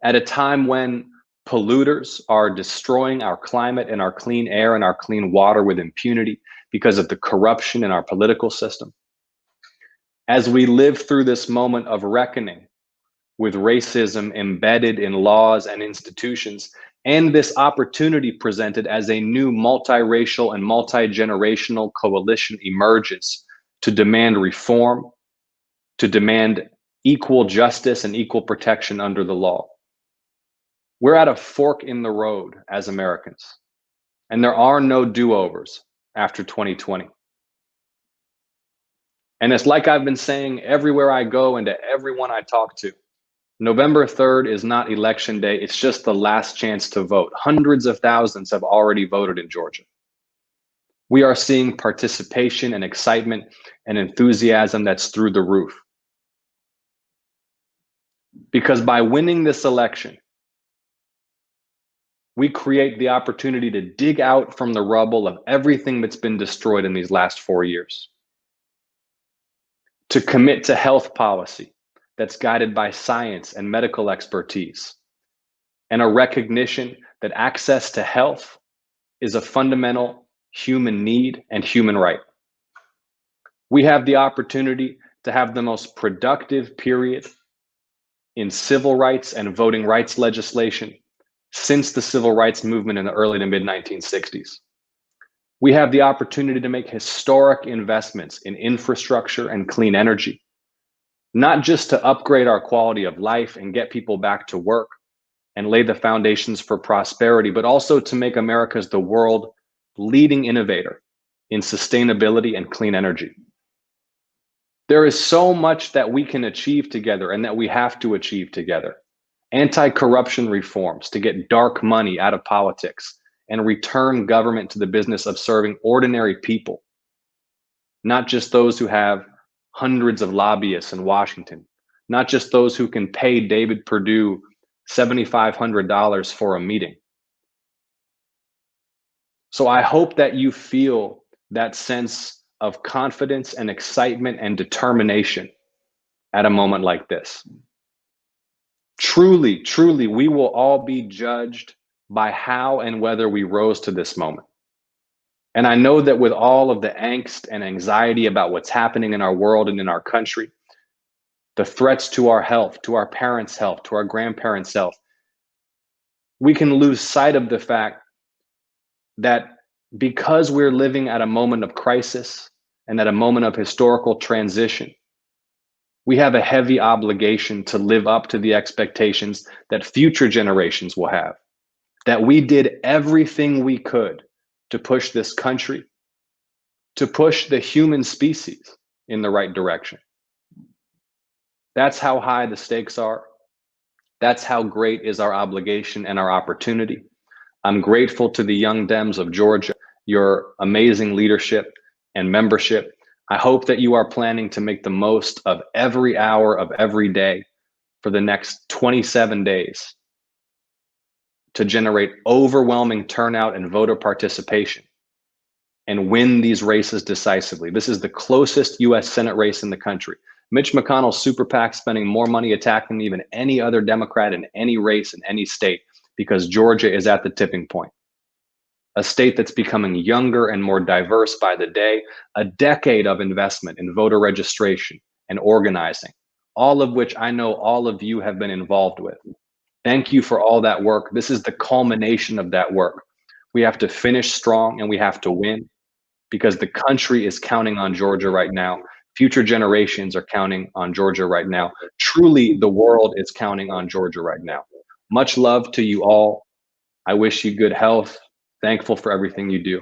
At a time when polluters are destroying our climate and our clean air and our clean water with impunity because of the corruption in our political system. As we live through this moment of reckoning with racism embedded in laws and institutions, and this opportunity presented as a new multiracial and multi-generational coalition emerges to demand reform, to demand equal justice and equal protection under the law. We're at a fork in the road as Americans, and there are no do-overs after 2020. And it's like I've been saying everywhere I go and to everyone I talk to, November 3rd is not election day. It's just the last chance to vote. Hundreds of thousands have already voted in Georgia. We are seeing participation and excitement and enthusiasm that's through the roof. Because by winning this election, we create the opportunity to dig out from the rubble of everything that's been destroyed in these last 4 years. To commit to health policy that's guided by science and medical expertise, and a recognition that access to health is a fundamental human need and human right. We have the opportunity to have the most productive period in civil rights and voting rights legislation since the civil rights movement in the early to mid 1960s. We have the opportunity to make historic investments in infrastructure and clean energy, not just to upgrade our quality of life and get people back to work and lay the foundations for prosperity, but also to make America the world leading innovator in sustainability and clean energy. There is so much that we can achieve together and that we have to achieve together. Anti-corruption reforms to get dark money out of politics and return government to the business of serving ordinary people, not just those who have hundreds of lobbyists in Washington, not just those who can pay David Perdue $7,500 for a meeting. So I hope that you feel that sense of confidence and excitement and determination at a moment like this. Truly, truly, we will all be judged by how and whether we rose to this moment. And I know that with all of the angst and anxiety about what's happening in our world and in our country, the threats to our health, to our parents' health, to our grandparents' health, we can lose sight of the fact that because we're living at a moment of crisis and at a moment of historical transition, we have a heavy obligation to live up to the expectations that future generations will have, that we did everything we could to push this country, to push the human species in the right direction. That's how high the stakes are. That's how great is our obligation and our opportunity. I'm grateful to the Young Dems of Georgia, your amazing leadership and membership. I hope that you are planning to make the most of every hour of every day for the next 27 days to generate overwhelming turnout and voter participation and win these races decisively. This is the closest US Senate race in the country. Mitch McConnell's super PAC spending more money attacking even any other Democrat in any race in any state because Georgia is at the tipping point. A state that's becoming younger and more diverse by the day, a decade of investment in voter registration and organizing, all of which I know all of you have been involved with. Thank you for all that work. This is the culmination of that work. We have to finish strong and we have to win because the country is counting on Georgia right now. Future generations are counting on Georgia right now. Truly, the world is counting on Georgia right now. Much love to you all. I wish you good health. Thankful for everything you do.